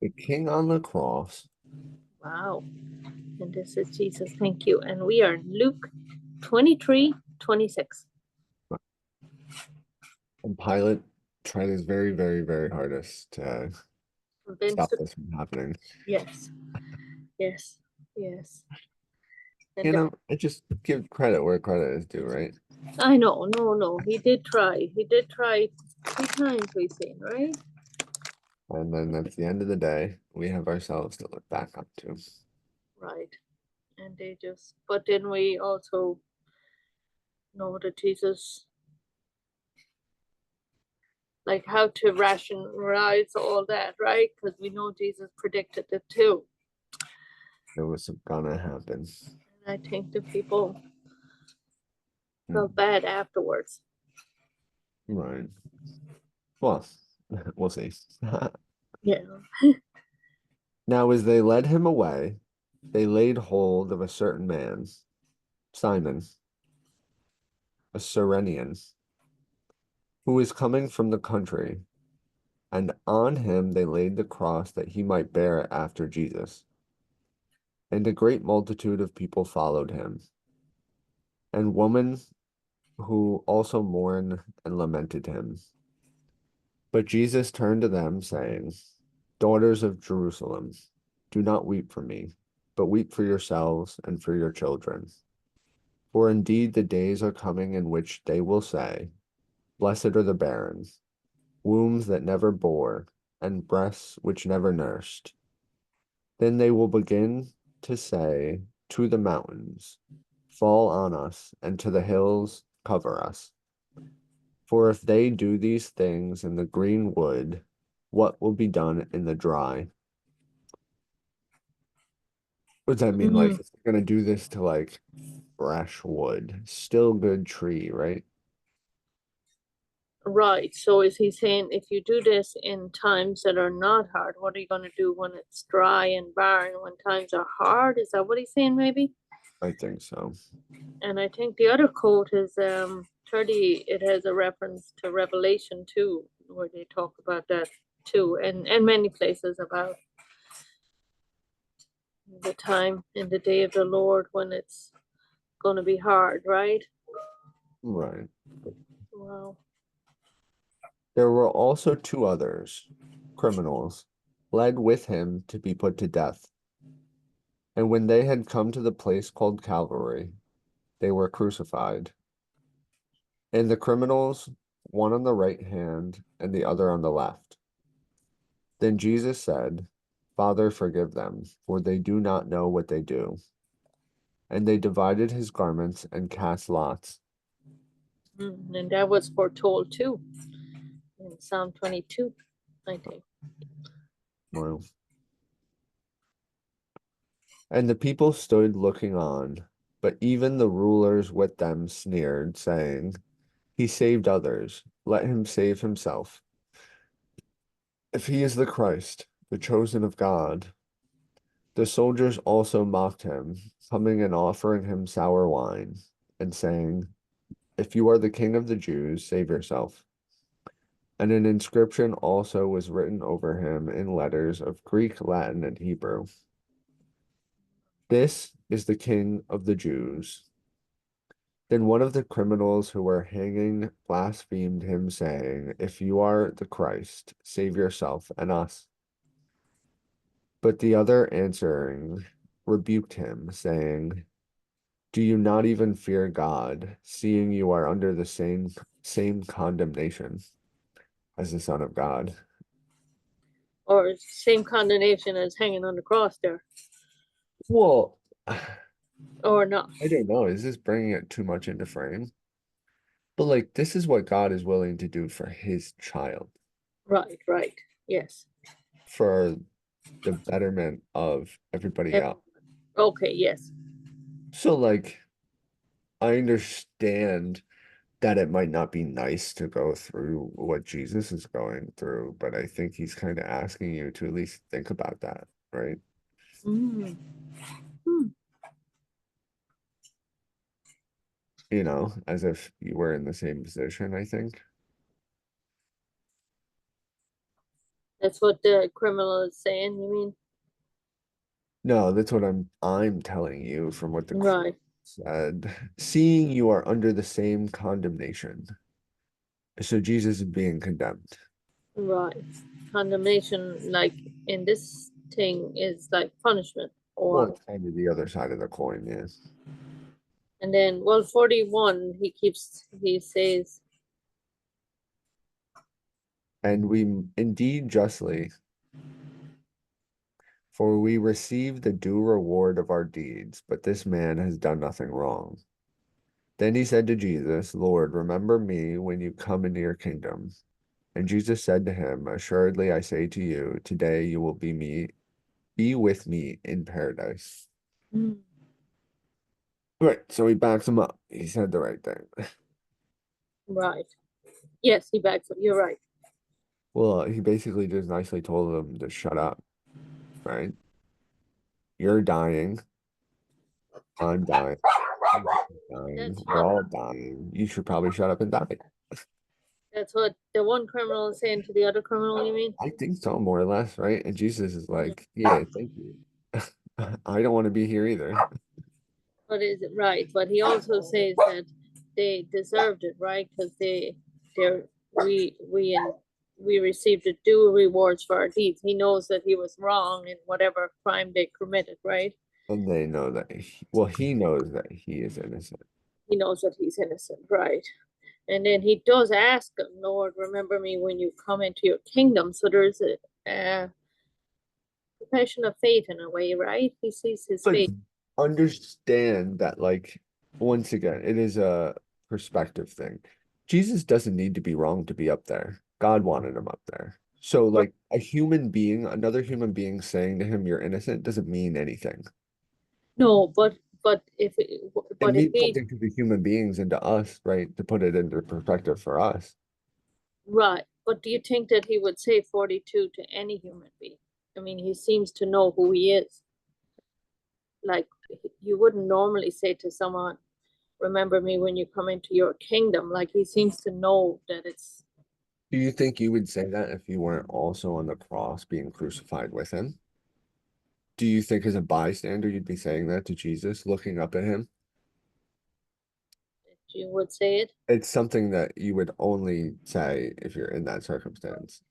The king on the cross. Wow. And this is Jesus. Thank you. And we are in Luke 23:26. And Pilate tried his very, very, very hardest to Convinced stop of, this from happening. yes, yes, yes. You And know, I just give credit where credit is due, right? I know, no, no. He did try. He did try 3 times, we've seen, right? And then at the end of the day, we have ourselves to look back up to. Right. And they just, but then we also know that Jesus, like how to rationalize all that, right? Because we know Jesus predicted it too. It was gonna happen. And I think the people felt Hmm. bad afterwards. Right. Well, we'll see. Yeah. Now, as they led him away, they laid hold of a certain man, Simon, a Cyrenian, who was coming from the country, and on him they laid the cross that he might bear it after Jesus. And a great multitude of people followed him, and women who also mourned and lamented him. But Jesus turned to them, saying, Daughters of Jerusalem, do not weep for me, but weep for yourselves and for your children. For indeed the days are coming in which they will say, Blessed are the barren, wombs that never bore, and breasts which never nursed. Then they will begin to say to the mountains, Fall on us, and to the hills, cover us. For if they do these things in the green wood, what will be done in the dry? What does that mean? Like, Mhm. it's gonna do this to like fresh wood, still good tree, right? Right. So is he saying if you do this in times that are not hard, what are you going to do when it's dry and barren? When times are hard? Is that what he's saying, maybe? I think so. And I think the other quote is 30. It has a reference to Revelation 2, where they talk about that too, and many places about the time in the day of the Lord when it's going to be hard, right? Right. Wow. There were also two others, criminals, led with him to be put to death. And when they had come to the place called Calvary, they were crucified. And the criminals, one on the right hand and the other on the left. Then Jesus said, Father, forgive them, for they do not know what they do. And they divided his garments and cast lots. And that was foretold too in Psalm 22, I think. Well, and the people stood looking on, but even the rulers with them sneered, saying, He saved others, let him save himself. If he is the Christ, the chosen of God. The soldiers also mocked him, coming and offering him sour wine, and saying, If you are the king of the Jews, save yourself. And an inscription also was written over him in letters of Greek, Latin, and Hebrew. This is the king of the Jews. Then one of the criminals who were hanging blasphemed him, saying, If you are the Christ, save yourself and us. But the other answering rebuked him, saying, Do you not even fear God, seeing you are under the same condemnation as the Son of God? Or same condemnation as hanging on the cross there, Well, I or not. don't know. Is this bringing it too much into frame? But like, this is what God is willing to do for his child, Right, right. Yes. for the betterment of everybody Every, else. okay, yes. So, like, I understand that it might not be nice to go through what Jesus is going through, but I think he's kind of asking you to at least think about that, right? Mm. Hmm. You know, as if you were in the same position, I think. That's what the criminal is saying, you mean? No, that's what I'm telling you from what the court Right, said. Seeing you are under the same condemnation. So Jesus is being condemned. right. Condemnation, like in this thing, is like punishment, Well, or it's kind of the other side of the coin, yes. and then, well, 41, he says, And we indeed justly, for we receive the due reward of our deeds, but this man has done nothing wrong. Then he said to Jesus, Lord, remember me when you come into your kingdom. And Jesus said to him, Assuredly I say to you, today you will be with me in paradise. "Hmm, Right, so he backs him up. He said the right thing. right. Yes, he backs up. You're right. Well, he basically just nicely told him to shut up, right? You're dying. I'm dying. You're dying. That's We're what all dying. You should probably shut up and die. that's what the one criminal is saying to the other criminal, you mean? I think so, more or less, right? And Jesus is Mm. like, yeah, thank you. I don't want to be here either. But is it right? But he also says that they deserved it, right? Because they're we received the due rewards for our deeds. He knows that he was wrong in whatever crime they committed, right? And they know that well, he knows that he is innocent. He knows that he's innocent, right? And then he does ask him, Lord, remember me when you come into your kingdom. So there's a profession of faith in a way, right? He sees his But faith. understand that, like, once again, it is a perspective thing. Jesus doesn't need to be wrong to be up there. God wanted him up there. So, like, a human being, another human being saying to him, you're innocent, doesn't mean anything. No, but It but if means he something to the human beings and to us, right? To put it into perspective for us. right, but do you think that he would say 42 to any human being? I mean, he seems to know who he is. Like you wouldn't normally say to someone, "Remember me when you come into your kingdom." Like he seems to know that it's Do you think you would say that if you weren't also on the cross being crucified with him? Do you think as a bystander you'd be saying that to Jesus, looking up at him? you would say it, It's something that you would only say if you're in that circumstance.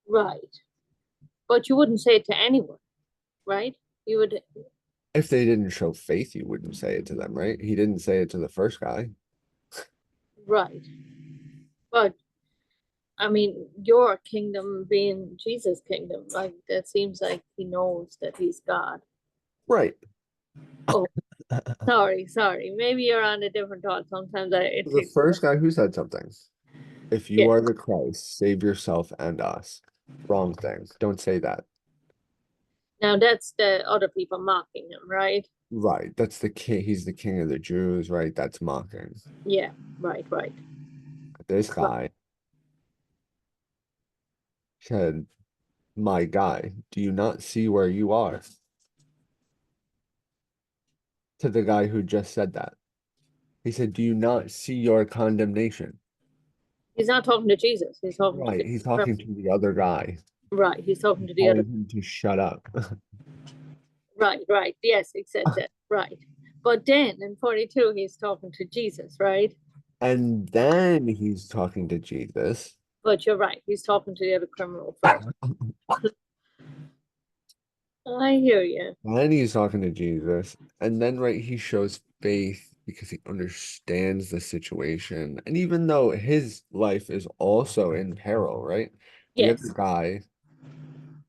right? But you wouldn't say it to anyone, right? You would, If they didn't show faith, you wouldn't say it to them, right? He didn't say it to the first guy. right? But I mean, your kingdom being Jesus' kingdom, like that seems like he knows that he's God. Right. Oh, sorry. Maybe you're on a different thought. Sometimes it The takes. first guy who said something. If you Yeah. are the Christ, save yourself and us. Wrong thing. Don't say that. Now that's the other people mocking him, right? Right. That's the king. He's the king of the Jews, right? That's mocking. Yeah. Right. This Right. guy said, My guy, do you not see where you are? To the guy who just said that. He said, Do you not see your condemnation? He's not talking to Jesus. He's talking to Right. the He's talking to the other guy, right. He's talking to the other. telling him to shut up. Right. Yes, he said that. Right. But then in 42, he's talking to Jesus, right? And then he's talking to Jesus. But you're right. He's talking to the other criminal first. I hear you. Then he's talking to Jesus. And then, right, he shows faith because he understands the situation. And even though his life is also in peril, right? The other Yes. guy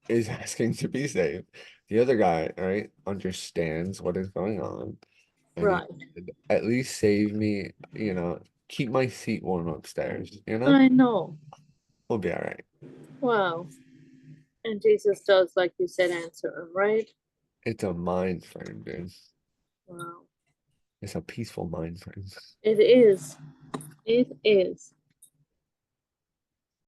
is asking to be saved. The other guy, right, understands what is going on. And he Right. said, at least save me, keep my seat warm upstairs. I know. We'll be all right. Wow. And Jesus does, like you said, answer him, right? It's a mind frame, dude. Wow. It's a peaceful mind frame. It is. It is.